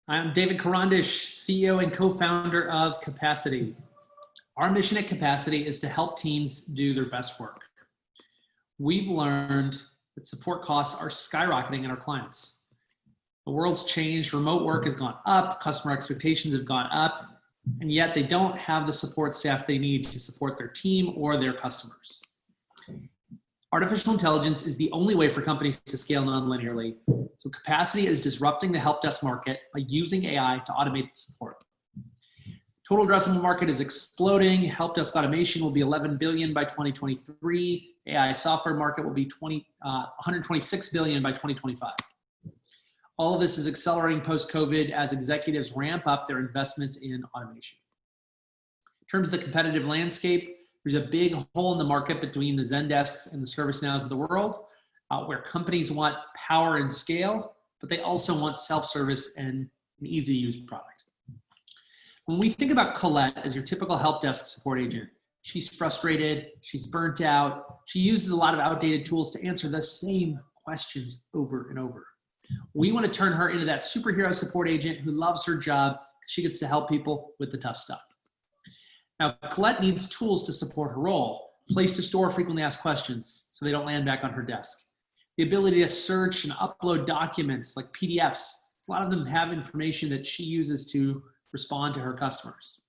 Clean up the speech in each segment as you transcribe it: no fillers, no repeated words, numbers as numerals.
I'm David Karandish, CEO and co-founder of Capacity. Our mission at Capacity is to help teams do their best work. We've learned that support costs are skyrocketing in our clients. The world's changed, remote work has gone up, customer expectations have gone up, and yet they don't have the support staff they need to support their team or their customers. Artificial intelligence is the only way for companies to scale non-linearly. So Capacity is disrupting the help desk market by using AI to automate support. Total addressable market is exploding. Help desk automation will be 11 billion by 2023. AI software market will be 126 billion by 2025. All of this is accelerating post-COVID as executives ramp up their investments in automation. In terms of the competitive landscape, there's a big hole in the market between the Zendesks and the ServiceNows of the world, where companies want power and scale, but they also want self-service and an easy-to-use product. When we think about Colette as your typical help desk support agent, she's frustrated, she's burnt out, she uses a lot of outdated tools to answer the same questions over and over. We want to turn her into that superhero support agent who loves her job. She gets to help people with the tough stuff. Now, Colette needs tools to support her role. Place to store frequently asked questions so they don't land back on her desk. The ability to search and upload documents like PDFs. A lot of them have information that she uses to respond to her customers.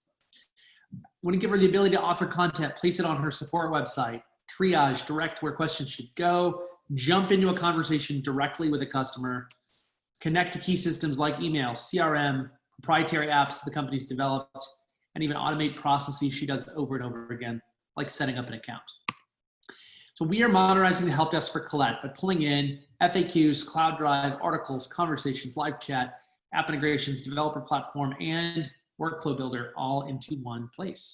We want to give her the ability to author content, place it on her support website, triage, direct where questions should go, jump into a conversation directly with a customer, connect to key systems like email, CRM, proprietary apps the company's developed, and even automate processes she does over and over again, like setting up an account. So we are modernizing the help desk for Colette by pulling in FAQs, Cloud Drive, articles, conversations, live chat, app integrations, developer platform, and workflow builder all into one place.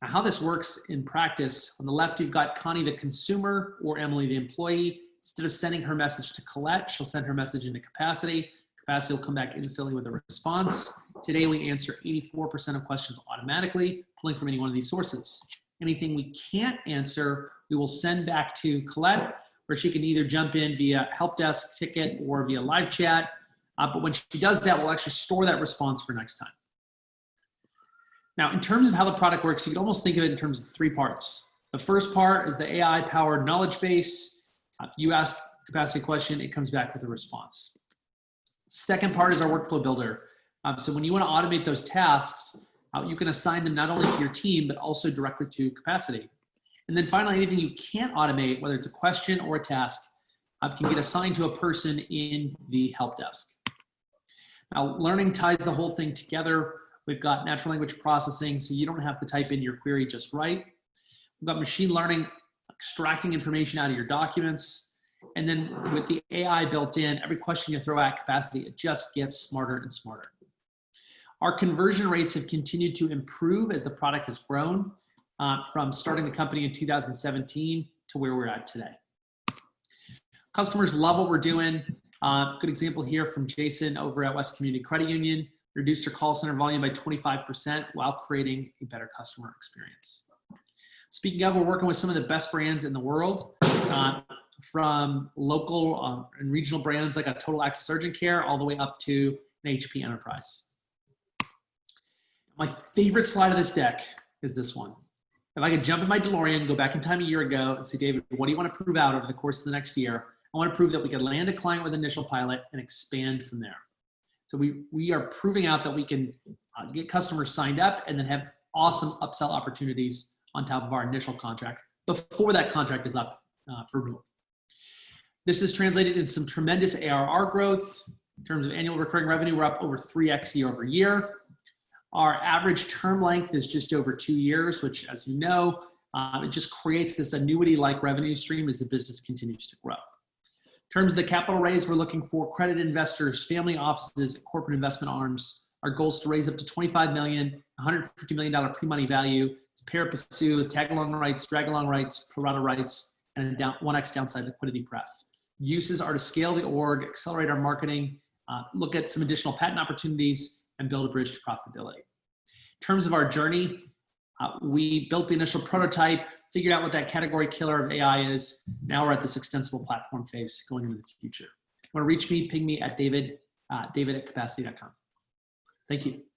Now, how this works in practice, on the left, you've got Connie, the consumer, or Emily, the employee. Instead of sending her message to Colette, she'll send her message into Capacity. Capacity will come back instantly with a response. Today, we answer 84% of questions automatically, pulling from any one of these sources. Anything we can't answer, we will send back to Colette, where she can either jump in via help desk ticket or via live chat. But when she does that, we'll actually store that response for next time. Now, in terms of how the product works, you can almost think of it in terms of three parts. The first part is the AI-powered knowledge base. You ask Capacity a question, it comes back with a response. Second part is our workflow builder. So when you want to automate those tasks, you can assign them not only to your team, but also directly to Capacity. And then finally, anything you can't automate, whether it's a question or a task, can get assigned to a person in the help desk. Now, learning ties the whole thing together. We've got natural language processing, so you don't have to type in your query just right. We've got machine learning, extracting information out of your documents. And then with the AI built in, every question you throw at Capacity, it just gets smarter and smarter. Our conversion rates have continued to improve as the product has grown from starting the company in 2017 to where we're at today. Customers love what we're doing. Good example here from Jason over at West Community Credit Union. Reduced their call center volume by 25% while creating a better customer experience. Speaking of, we're working with some of the best brands in the world, from local and regional brands like a Total Access Urgent Care all the way up to an HP Enterprise. My favorite slide of this deck is this one. If I could jump in my DeLorean, go back in time a year ago and say, David, what do you want to prove out over the course of the next year? I want to prove that we could land a client with initial pilot and expand from there. So we are proving out that we can get customers signed up and then have awesome upsell opportunities on top of our initial contract before that contract is up for renewal. This is translated into some tremendous ARR growth. In terms of annual recurring revenue, we're up over 3x year over year. Our average term length is just over 2 years, which, as you know, it just creates this annuity-like revenue stream as the business continues to grow. In terms of the capital raise, we're looking for credit investors, family offices, corporate investment arms. Our goal is to raise up to $25 million, $150 million pre-money value. It's pari passu, tag-along rights, drag-along rights, pro rata rights, and a 1x downside liquidity pref. Uses are to scale the org, accelerate our marketing, look at some additional patent opportunities, and build a bridge to profitability. In terms of our journey, we built the initial prototype, figured out what that category killer of AI is. Now we're at this extensible platform phase going into the future. If you want to reach me, ping me at David david@capacity.com. Thank you.